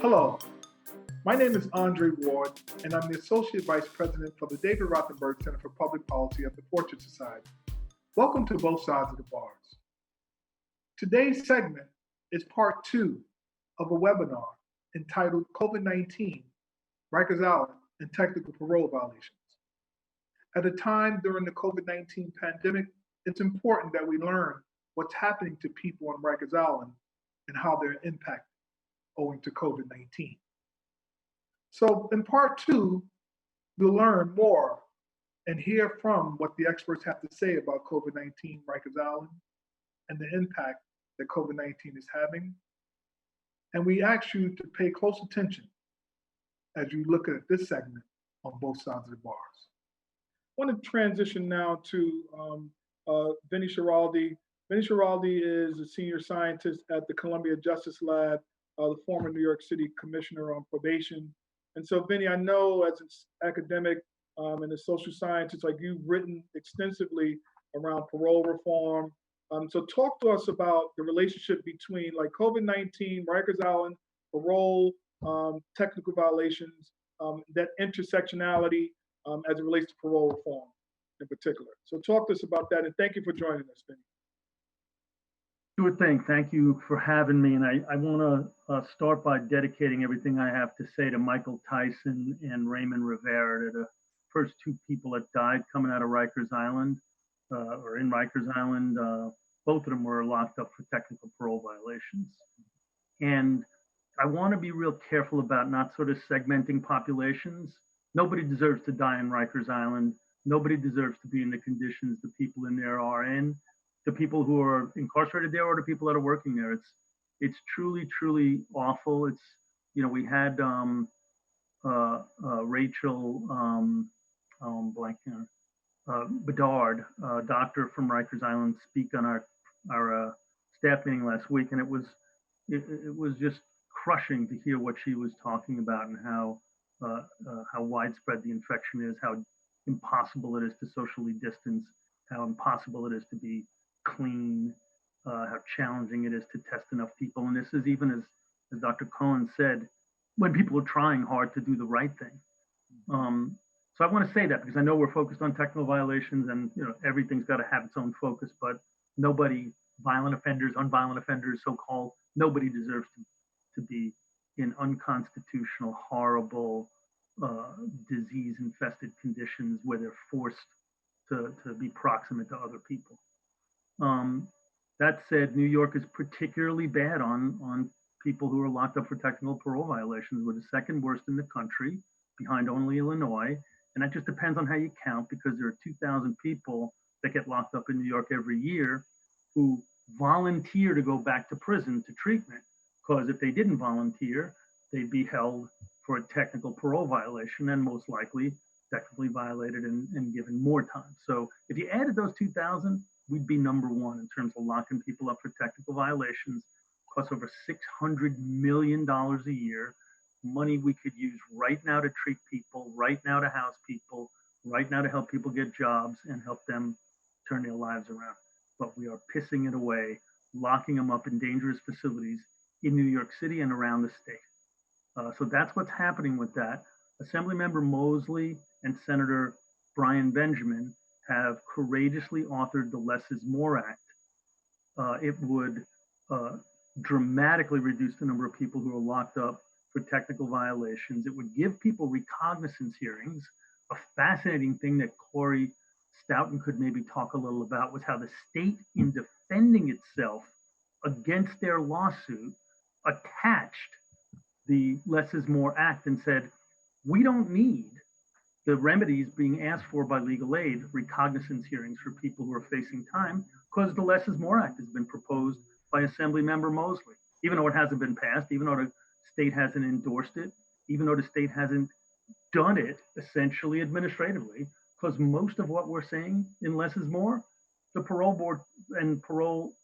Hello, my name is Andre Ward, and I'm the Associate Vice President for the David Rothenberg Center for Public Policy at the Fortune Society. Welcome to Both Sides of the Bars. Today's segment is part 2 of a webinar entitled COVID-19, Rikers Island, and Technical Parole Violations. At a time during the COVID-19 pandemic, it's important that we learn what's happening to people on Rikers Island and how they're impacted owing to COVID-19. So in part 2, we'll learn more and hear from what the experts have to say about COVID-19 Rikers Island and the impact that COVID-19 is having. And we ask you to pay close attention as you look at this segment on Both Sides of the Bars. I want to transition now to Vinny Schiraldi. Vinny Schiraldi is a senior scientist at the Columbia Justice Lab, the former New York City commissioner on probation. And so, Vinny, I know as an academic and a social scientist, like you've written extensively around parole reform. So talk to us about the relationship between like COVID-19, Rikers Island, parole, technical violations, that intersectionality as it relates to parole reform in particular. So talk to us about that, and thank you for joining us, Vinny. Sure thing. Thank you for having me. And I want to start by dedicating everything I have to say to Michael Tyson and Raymond Rivera. They're the first 2 people that died coming out of Rikers Island, or in Rikers Island. Both of them were locked up for technical parole violations. And I want to be real careful about not sort of segmenting populations. Nobody deserves to die in Rikers Island. Nobody deserves to be in the conditions the people in there are in. The people who are incarcerated there or the people that are working there. It's truly, truly awful. It's, you know, we had Rachel Bedard, doctor from Rikers Island, speak on our staff meeting last week, and it was just crushing to hear what she was talking about and how widespread the infection is, how impossible it is to socially distance, how impossible it is to be clean, how challenging it is to test enough people. And this is even as Dr. Cohen said, when people are trying hard to do the right thing. So I want to say that because I know we're focused on technical violations and, you know, everything's got to have its own focus, but nobody, violent offenders, unviolent offenders, so-called, nobody deserves to be in unconstitutional, horrible, disease-infested conditions where they're forced to be proximate to other people. That said, New York is particularly bad on people who are locked up for technical parole violations. We're the second worst in the country, behind only Illinois. And that just depends on how you count, because there are 2,000 people that get locked up in New York every year who volunteer to go back to prison to treatment. Because if they didn't volunteer, they'd be held for a technical parole violation and most likely technically violated and given more time. So if you added those 2,000, we'd be number 1 in terms of locking people up for technical violations. Costs over $600 million a year, money we could use right now to treat people, right now to house people, right now to help people get jobs and help them turn their lives around. But we are pissing it away, locking them up in dangerous facilities in New York City and around the state. So that's what's happening with that. Assemblymember Mosley and Senator Brian Benjamin have courageously authored the Less is More Act. It would dramatically reduce the number of people who are locked up for technical violations. It would give people recognizance hearings. A fascinating thing that Corey Stoughton could maybe talk a little about was how the state, in defending itself against their lawsuit, attached the Less is More Act and said, we don't need the remedies being asked for by legal aid, recognizance hearings for people who are facing time, because the Less is More Act has been proposed by Assemblymember Mosley, even though it hasn't been passed, even though the state hasn't endorsed it, even though the state hasn't done it essentially administratively, because most of what we're saying in Less is More, the parole board and parole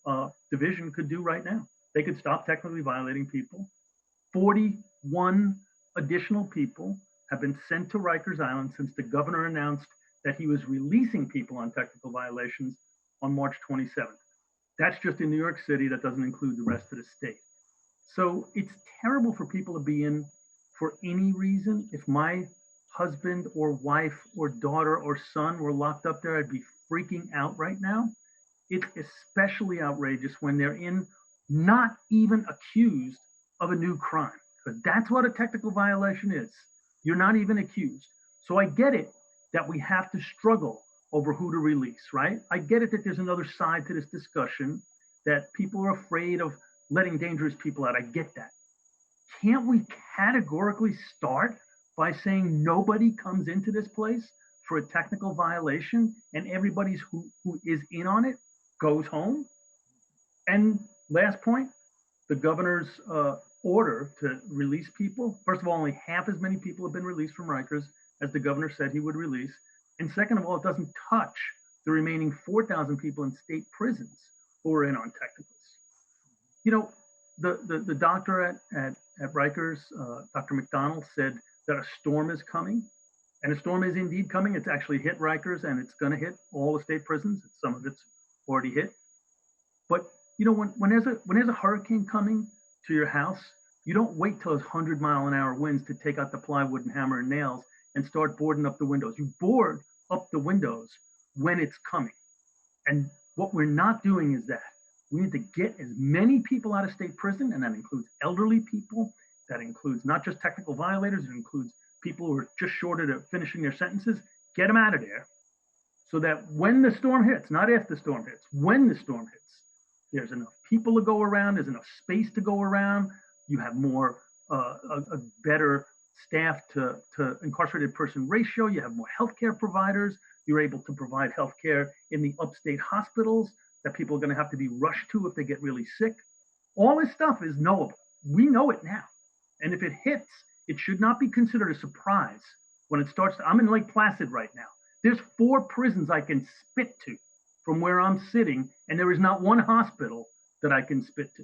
division could do right now. They could stop technically violating people. 41 additional people have been sent to Rikers Island since the governor announced that he was releasing people on technical violations on March 27th. That's just in New York City. That doesn't include the rest of the state. So it's terrible for people to be in for any reason. If my husband or wife or daughter or son were locked up there, I'd be freaking out right now. It's especially outrageous when they're in not even accused of a new crime, because that's what a technical violation is. You're not even accused. So I get it that we have to struggle over who to release, right? I get it that there's another side to this discussion, that people are afraid of letting dangerous people out. I get that. Can't we categorically start by saying nobody comes into this place for a technical violation and everybody who is in on it goes home? And last point, the governor's order to release people. First of all, only half as many people have been released from Rikers as the governor said he would release. And second of all, it doesn't touch the remaining 4,000 people in state prisons who are in on technicals. You know, the doctor at Rikers, Dr. McDonald, said that a storm is coming. And a storm is indeed coming. It's actually hit Rikers and it's going to hit all the state prisons. Some of it's already hit. But you know, when there's a hurricane coming to your house, you don't wait till it's 100-mile-an-hour winds to take out the plywood and hammer and nails and start boarding up the windows. You board up the windows when it's coming. And what we're not doing is that. We need to get as many people out of state prison, and that includes elderly people, that includes not just technical violators, it includes people who are just short of finishing their sentences. Get them out of there so that when the storm hits, not if the storm hits, when the storm hits, there's enough people to go around, there's enough space to go around, you have more, a better staff to incarcerated person ratio, you have more healthcare providers, you're able to provide healthcare in the upstate hospitals that people are going to have to be rushed to if they get really sick. All this stuff is knowable. We know it now. And if it hits, it should not be considered a surprise when it starts to, I'm in Lake Placid right now. There's 4 prisons I can spit to from where I'm sitting, and there is not one hospital that I can spit to.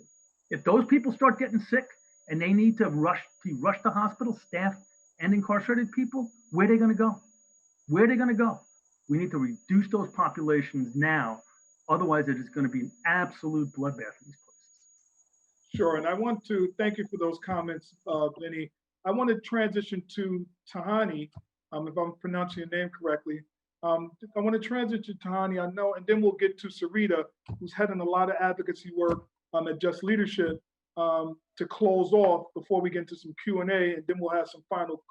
If those people start getting sick and they need to rush to hospital, staff and incarcerated people, where are they going to go? Where are they going to go? We need to reduce those populations now. Otherwise, it is going to be an absolute bloodbath in these places. Sure, and I want to thank you for those comments, Vinny. I want to transition to Tahani, if I'm pronouncing your name correctly. I want to transition to Tahani, I know, and then we'll get to Sarita, who's heading a lot of advocacy work at Just Leadership, to close off before we get into some Q&A, and then we'll have some final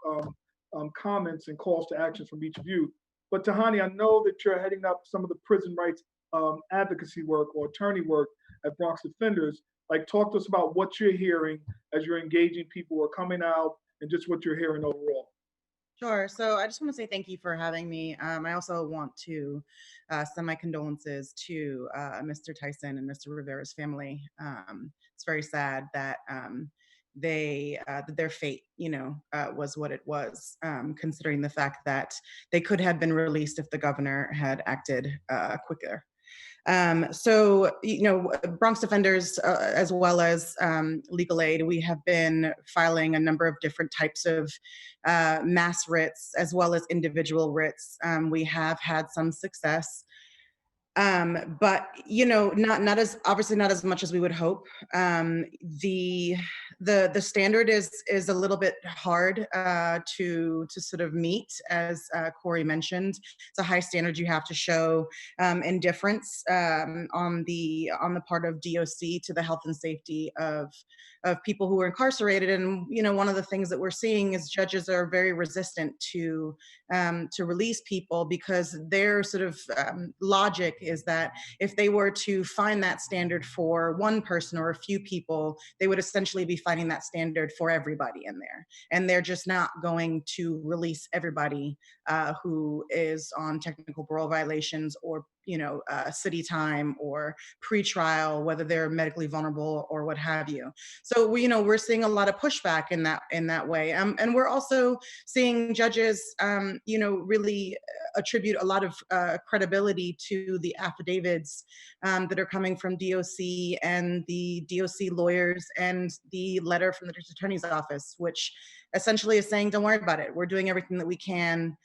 comments and calls to action from each of you. But Tahani, I know that you're heading up some of the prison rights advocacy work or attorney work at Bronx Defenders. Like, talk to us about what you're hearing as you're engaging people who are coming out and just what you're hearing overall. Sure. So I just want to say thank you for having me. I also want to send my condolences to Mr. Tyson and Mr. Rivera's family. It's very sad that their fate, was what it was, considering the fact that they could have been released if the governor had acted quicker. So, Bronx Defenders, as well as Legal Aid, we have been filing a number of different types of mass writs, as well as individual writs. We have had some success. But not as obviously not as much as we would hope. The standard is a little bit hard to sort of meet, as Corey mentioned. It's a high standard you have to show indifference on the part of DOC to the health and safety of people who are incarcerated. And one of the things that we're seeing is judges are very resistant to release people, because their sort of logic is that if they were to find that standard for one person or a few people, they would essentially be finding that standard for everybody in there. And they're just not going to release everybody who is on technical parole violations or city time or pretrial, whether they're medically vulnerable or what have you. So we're seeing a lot of pushback in that way, and we're also seeing judges, really attribute a lot of credibility to the affidavits that are coming from DOC and the DOC lawyers and the letter from the district attorney's office, which essentially is saying, "Don't worry about it. We're doing everything that we can.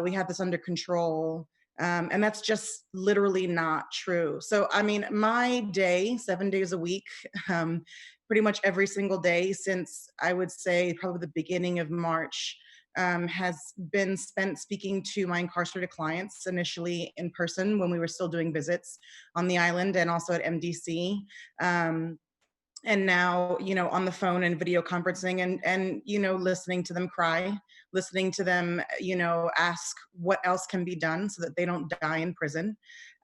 We have this under control." And that's just literally not true. So, I mean, my day, 7 days a week, pretty much every single day since I would say probably the beginning of March, has been spent speaking to my incarcerated clients, initially in person when we were still doing visits on the island and also at MDC. Um, and now, on the phone and video conferencing, and listening to them cry, listening to them, ask what else can be done so that they don't die in prison.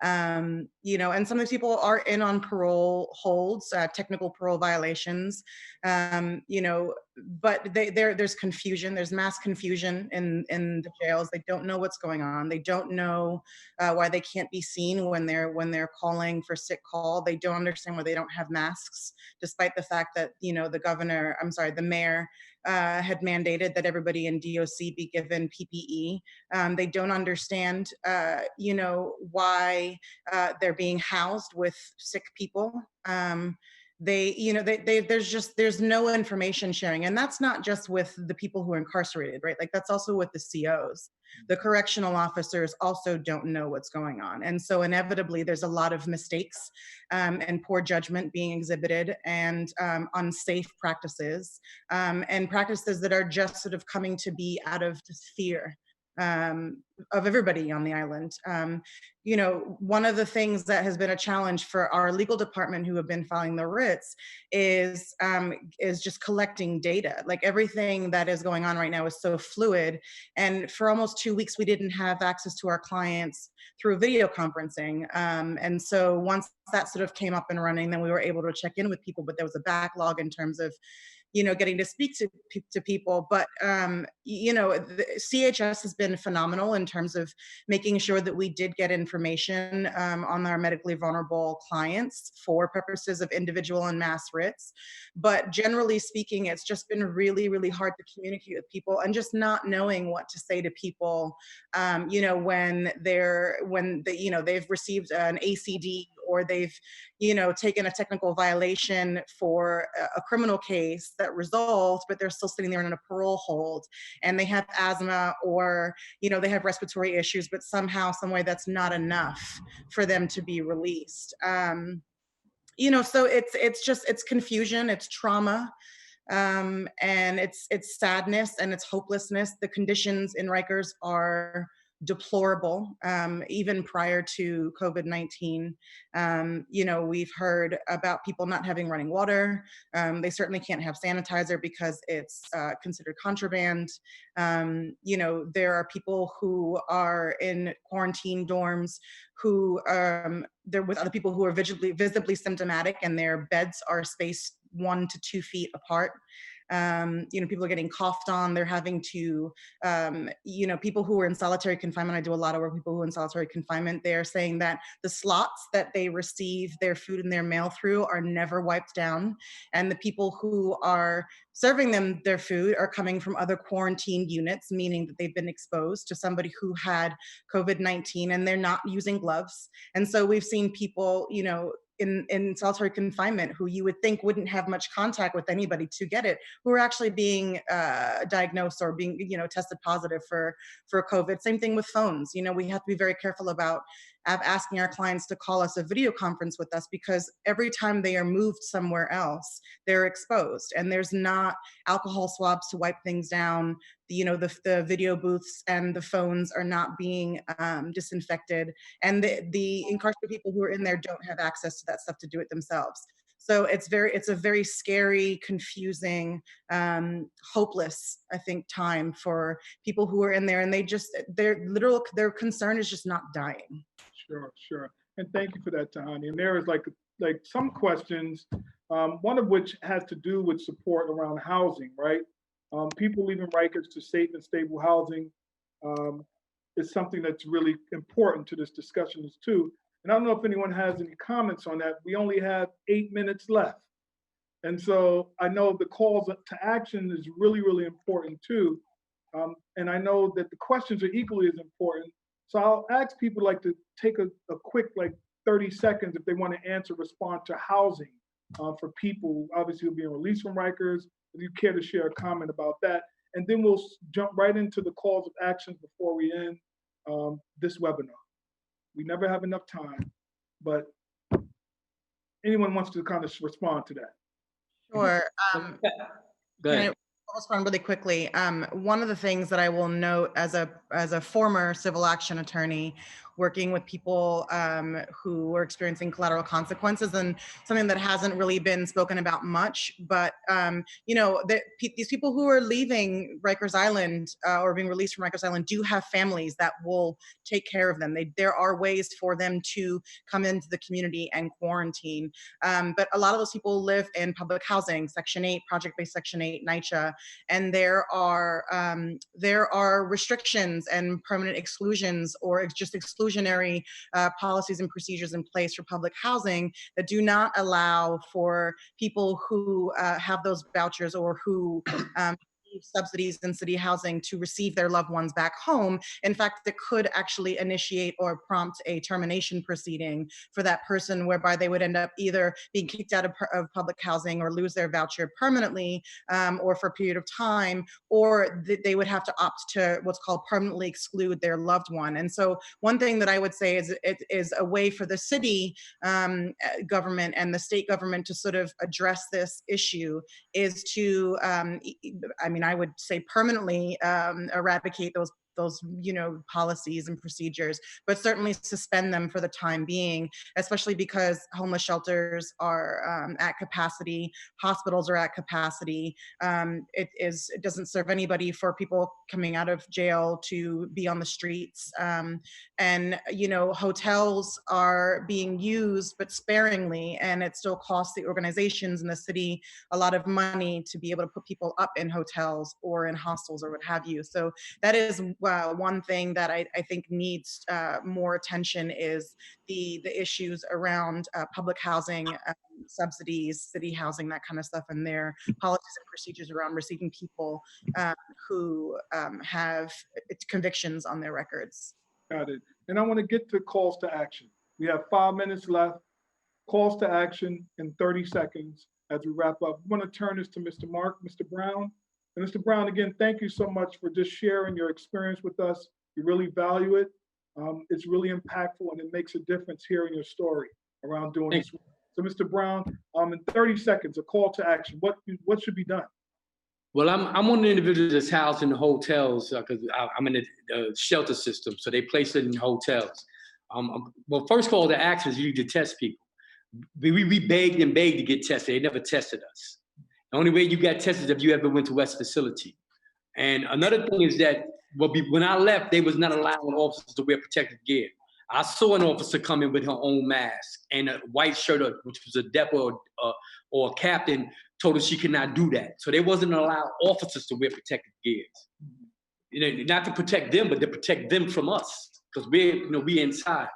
And some of these people are in on parole holds, technical parole violations. um, you know but there's confusion, there's mass confusion in the jails. They don't know what's going on. They don't know why they can't be seen when they're calling for sick call. They don't understand why they don't have masks, despite the fact that the mayor had mandated that everybody in DOC be given PPE. They don't understand, why they're being housed with sick people. There's no information sharing, and that's not just with the people who are incarcerated, right? Like, that's also with the COs. The correctional officers also don't know what's going on, and so inevitably there's a lot of mistakes and poor judgment being exhibited, and unsafe practices, and practices that are just sort of coming to be out of just fear of everybody on the island. One of the things that has been a challenge for our legal department, who have been filing the writs, is just collecting data. Like, everything that is going on right now is so fluid, and for almost 2 weeks we didn't have access to our clients through video conferencing. And so once that sort of came up and running, then we were able to check in with people, but there was a backlog in terms of getting to speak to people. But the CHS has been phenomenal in terms of making sure that we did get information on our medically vulnerable clients for purposes of individual and mass writs. But generally speaking, it's just been really, really hard to communicate with people, and just not knowing what to say to people, when they've received an ACD, or they've taken a technical violation for a criminal case that resolved, but they're still sitting there in a parole hold, and they have asthma, or they have respiratory issues, but somehow, some way, that's not enough for them to be released. So it's confusion, it's trauma, and it's sadness, and it's hopelessness. The conditions in Rikers are deplorable, even prior to COVID-19. We've heard about people not having running water. They certainly can't have sanitizer because it's considered contraband. There are people who are in quarantine dorms who they're with other people who are visibly symptomatic, and their beds are spaced 1 to 2 feet apart. People are getting coughed on. They're having to, people who are in solitary confinement. I do a lot of work with people who are in solitary confinement. They're saying that the slots that they receive their food and their mail through are never wiped down. And the people who are serving them their food are coming from other quarantined units, meaning that they've been exposed to somebody who had COVID-19, and they're not using gloves. And so we've seen people, in solitary confinement, who you would think wouldn't have much contact with anybody to get it, who are actually being diagnosed or being tested positive for COVID. Same thing with phones. We have to be very careful about asking our clients to call us a video conference with us, because every time they are moved somewhere else, they're exposed, and there's not alcohol swabs to wipe things down. The video booths and the phones are not being disinfected, and the incarcerated people who are in there don't have access to that stuff to do it themselves. So it's a very scary, confusing, hopeless, I think, time for people who are in there, and their concern is just not dying. Sure. And thank you for that, Tahani. And there is like some questions, one of which has to do with support around housing, right? People leaving Rikers to safe and stable housing is something that's really important to this discussion too. And I don't know if anyone has any comments on that. We only have 8 minutes left. And so I know the calls to action is really, really important too. And I know that the questions are equally as important. So I'll ask people to take a quick 30 seconds if they want to respond to housing for people obviously who are being released from Rikers. If you care to share a comment about that, and then we'll jump right into the calls of action before we end this webinar. We never have enough time, but anyone wants to kind of respond to that? Sure. Go ahead. I'll respond really quickly. One of the things that I will note as a former civil action attorney working with people who were experiencing collateral consequences, and something that hasn't really been spoken about much, but these people who are leaving Rikers Island or being released from Rikers Island do have families that will take care of them. There are ways for them to come into the community and quarantine. But a lot of those people live in public housing, Section 8, project-based Section 8, NYCHA, and there are restrictions and permanent exclusions or just exclusionary policies and procedures in place for public housing that do not allow for people who have those vouchers or who subsidies in city housing to receive their loved ones back home. In fact, it could actually initiate or prompt a termination proceeding for that person, whereby they would end up either being kicked out of public housing or lose their voucher permanently or for a period of time, or they would have to opt to what's called permanently exclude their loved one. And so one thing that I would say is it is a way for the city government and the state government to sort of address this issue is to, I would say permanently eradicate those policies and procedures, but certainly suspend them for the time being, especially because homeless shelters are at capacity, hospitals are at capacity. It doesn't serve anybody for people coming out of jail to be on the streets. And hotels are being used, but sparingly, and it still costs the organizations in the city a lot of money to be able to put people up in hotels or in hostels or what have you. So that is one thing that I think needs more attention, is the issues around public housing subsidies, city housing, that kind of stuff, and their policies and procedures around receiving people who have convictions on their records. Got it. And I want to get to calls to action. We have 5 minutes left. Calls to action in 30 seconds as we wrap up. I want to turn this to Mr. Mark, Mr. Brown. And Mr. Brown, again, thank you so much for just sharing your experience with us. We really value it. It's really impactful, and it makes a difference hearing your story around doing this. So, Mr. Brown, in 30 seconds, a call to action. What should be done? Well, I'm one of the individuals that's housed in the hotels because I'm in the shelter system, so they place it in hotels. Well, first call to action is you need to test people. We begged and begged to get tested. They never tested us. The only way you got tested is if you ever went to West Facility. And another thing is that when I left, they was not allowing officers to wear protective gear. I saw an officer come in with her own mask and a white shirt, which was a depot or a captain, told her she could not do that. So they wasn't allowed officers to wear protective gears. Not to protect them, but to protect them from us, because we inside.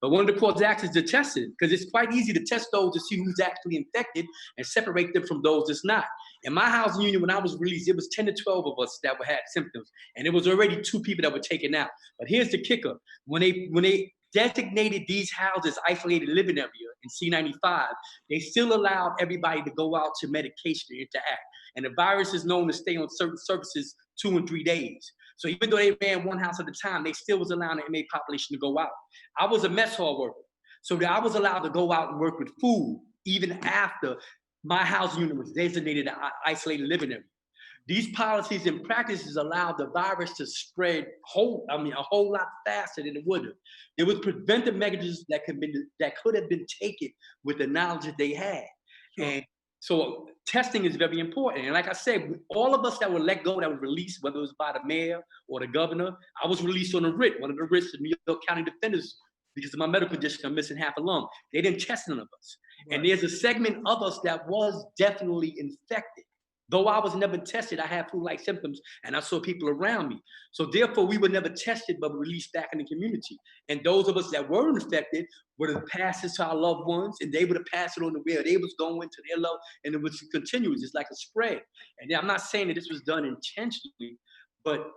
But one of the calls to action is to test it, because it's quite easy to test those to see who's actually infected and separate them from those that's not. In my housing unit, when I was released, it was 10 to 12 of us that had symptoms, and it was already 2 people that were taken out. But here's the kicker: when they designated these houses isolated living area in C95, they still allowed everybody to go out to medication to interact. And the virus is known to stay on certain surfaces 2 and 3 days. So even though they ran one house at a time, they still was allowing the inmate population to go out. I was a mess hall worker, so that I was allowed to go out and work with food even after my housing unit was designated an isolated living area. These policies and practices allowed the virus to spread a whole lot faster than it would have. There was preventive measures that could have been taken with the knowledge that they had. Sure. And so testing is very important. And like I said, all of us that were let go, that were released, whether it was by the mayor or the governor, I was released on a writ. One of the writs, the New York County defenders, because of my medical condition, I'm missing half a lung. They didn't test none of us. Right. And there's a segment of us that was definitely infected. Though I was never tested, I had flu-like symptoms, and I saw people around me. So therefore, we were never tested, but released back in the community. And those of us that were infected would have passed it to our loved ones, and they would have passed it on to where they was going to their love, and it was continuous. It's like a spread. And I'm not saying that this was done intentionally, but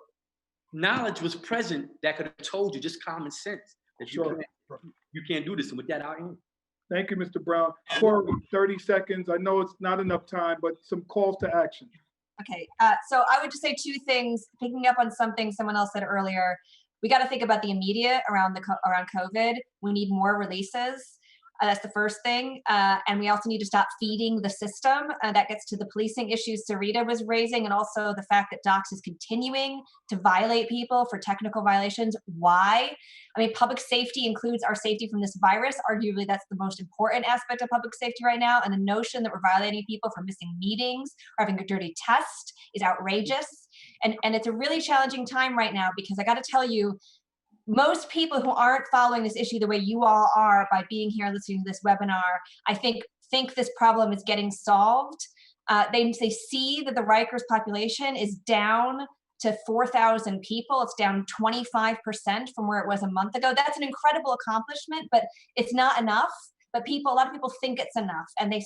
knowledge was present that could have told you, just common sense, that you can't do this. And with that, I'll end. Thank you, Mr. Brown. Corey, 30 seconds. I know it's not enough time, but some calls to action. Okay, so I would just say 2 things, picking up on something someone else said earlier. we got to think about the immediate around COVID. We need more releases. That's the first thing. And we also need to stop feeding the system. That gets to the policing issues Sarita was raising, and also the fact that docs is continuing to violate people for technical violations. Why? I mean, public safety includes our safety from this virus. Arguably, that's the most important aspect of public safety right now. And the notion that we're violating people for missing meetings or having a dirty test is outrageous. And it's a really challenging time right now, because I got to tell you, most people who aren't following this issue the way you all are by being here listening to this webinar, I think this problem is getting solved. They see that the Rikers population is down to 4,000 people. It's down 25% from where it was a month ago. That's an incredible accomplishment, but it's not enough. But a lot of people think it's enough. And they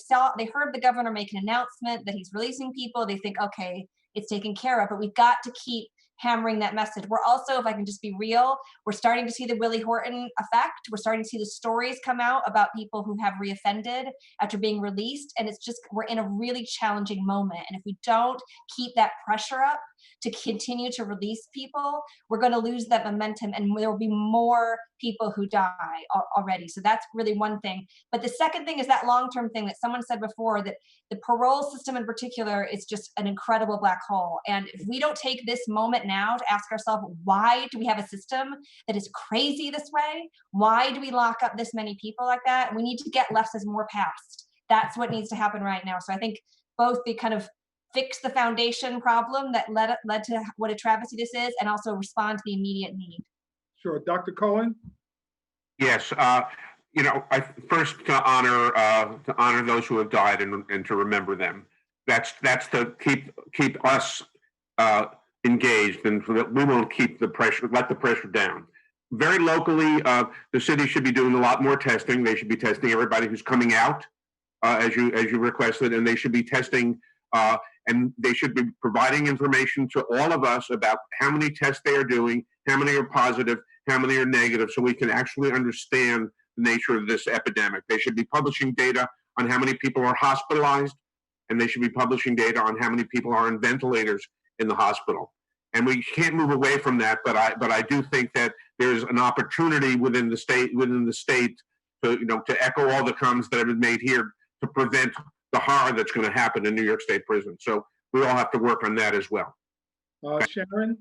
heard the governor make an announcement that he's releasing people. They think, okay, it's taken care of, but we've got to keep hammering that message. We're also, if I can just be real, we're starting to see the Willie Horton effect. We're starting to see the stories come out about people who have reoffended after being released. And it's just, we're in a really challenging moment. And if we don't keep that pressure up to continue to release people, we're going to lose that momentum, and there will be more people who die already. So that's really one thing. But the second thing is that long-term thing that someone said before, that the parole system in particular is just an incredible black hole. And if we don't take this moment now to ask ourselves, why do we have a system that is crazy this way? Why do we lock up this many people like that? We need to get less is more past. That's what needs to happen right now. So I think both the kind of fix the foundation problem that led to what a travesty this is, and also respond to the immediate need. Sure. Dr. Cohen? Yes. First to honor those who have died and to remember them. That's to keep us engaged, and so that we won't let the pressure down. Very locally, the city should be doing a lot more testing. They should be testing everybody who's coming out, as you requested, and they should be testing. And they should be providing information to all of us about how many tests they are doing, how many are positive, how many are negative, so we can actually understand the nature of this epidemic. They should be publishing data on how many people are hospitalized, and they should be publishing data on how many people are on ventilators in the hospital. And we can't move away from that, but I do think that there's an opportunity within the state to echo all the comments that have been made here to prevent the horror that's going to happen in New York State prison. So we all have to work on that as well. Sharon?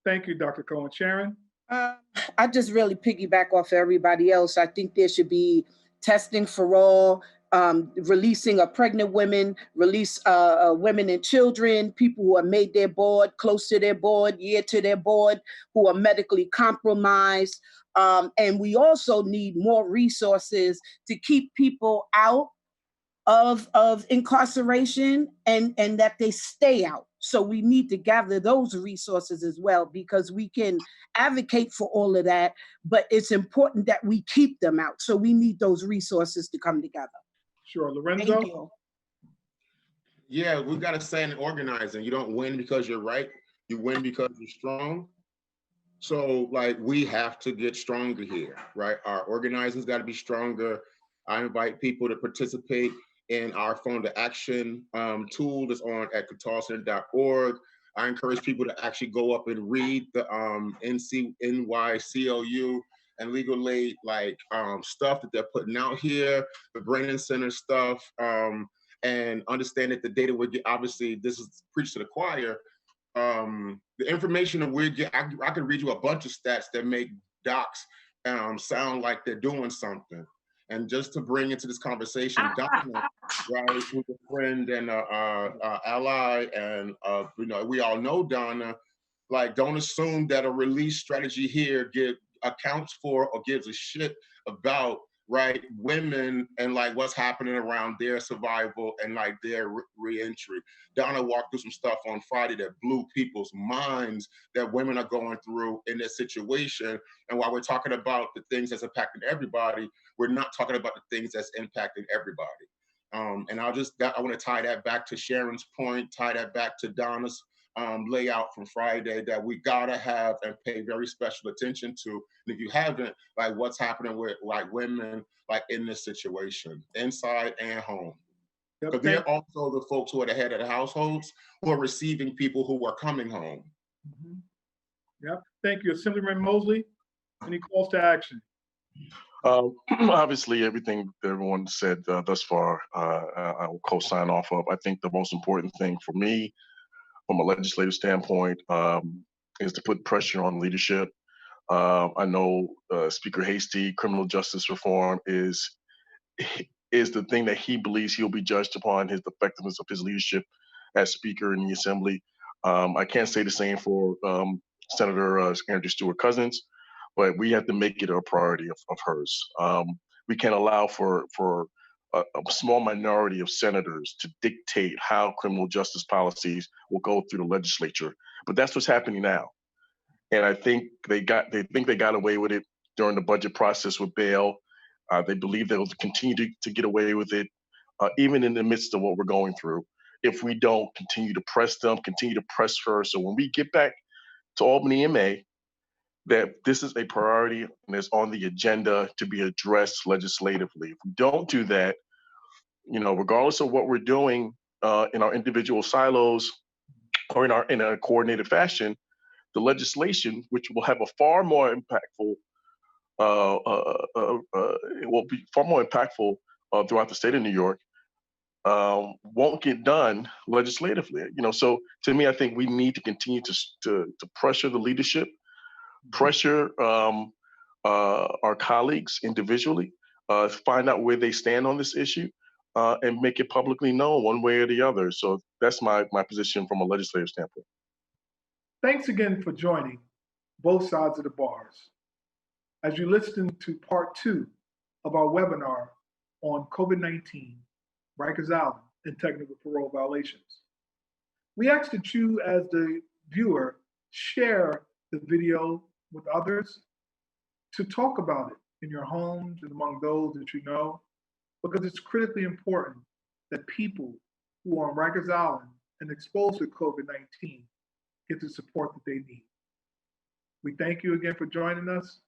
Thank you, Dr. Cohen. Sharon? I just really piggyback off everybody else. I think there should be testing for all, releasing of pregnant women, release women and children, people who have made their board, close to their board, year to their board, who are medically compromised. And we also need more resources to keep people out of incarceration and that they stay out. So we need to gather those resources as well, because we can advocate for all of that, but it's important that we keep them out. So we need those resources to come together. Sure. Lorenzo? Thank you. Yeah, we got to stand and organizing. You don't win because you're right. You win because you're strong. So like, we have to get stronger here, right? Our organizing's got to be stronger. I invite people to participate in our Phone to Action tool that's on at catalcenter.org. I encourage people to actually go up and read the NYCLU and Legal Aid stuff that they're putting out here, the Brennan Center stuff, and understand that the data would get, obviously this is preached to the choir. The information that we get, I can read you a bunch of stats that make docs sound like they're doing something. And just to bring into this conversation, Donna, right, who's a friend and ally, and we all know Donna. Like, don't assume that a release strategy here accounts for or gives a shit about, right, women and like what's happening around their survival and like their reentry. Donna walked through some stuff on Friday that blew people's minds that women are going through in this situation. And while we're talking about the things that's impacting everybody, we're not talking about the things that's impacting everybody. And I want to tie that back to Sharon's point, tie that back to Donna's layout from Friday, that we gotta have and pay very special attention to. And if you haven't, like, what's happening with like women like in this situation, inside and home. Because they're also the folks who are the head of the households who are receiving people who are coming home. Yep. Thank you. Assemblyman Mosley, any calls to action? Obviously, everything that everyone said thus far, I will co-sign off of. I think the most important thing for me, from a legislative standpoint, is to put pressure on leadership. I know Speaker Hasty, criminal justice reform is the thing that he believes he'll be judged upon his effectiveness of his leadership as Speaker in the Assembly. I can't say the same for Senator Andrew Stewart Cousins, but we have to make it a priority of hers. We can't allow for a small minority of senators to dictate how criminal justice policies will go through the legislature. But that's what's happening now. And I think they think they got away with it during the budget process with bail. They believe they'll continue to get away with it, even in the midst of what we're going through, if we don't continue to press them, continue to press her. So when we get back to Albany in May, that this is a priority and is on the agenda to be addressed legislatively. If we don't do that, regardless of what we're doing in our individual silos or in a coordinated fashion, the legislation, which will have a far more impactful, it will be far more impactful throughout the state of New York, won't get done legislatively. So to me, I think we need to continue to pressure the leadership, pressure our colleagues individually, find out where they stand on this issue, and make it publicly known one way or the other. So that's my position from a legislative standpoint. Thanks again for joining Both Sides of the Bars as you listen to part 2 of our webinar on COVID-19, Rikers Island, and technical parole violations. We ask that you, as the viewer, share the video with others, to talk about it in your homes and among those that you know, because it's critically important that people who are on Rikers Island and exposed to COVID-19 get the support that they need. We thank you again for joining us.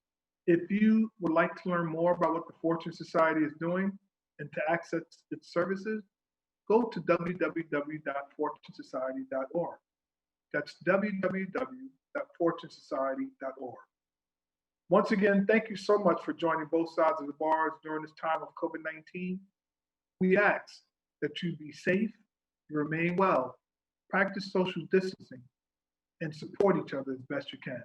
If you would like to learn more about what the Fortune Society is doing and to access its services, go to www.fortunesociety.org. That's www.fortunesociety.org. Once again, thank you so much for joining Both Sides of the Bars during this time of COVID-19. We ask that you be safe, you remain well, practice social distancing, and support each other as best you can.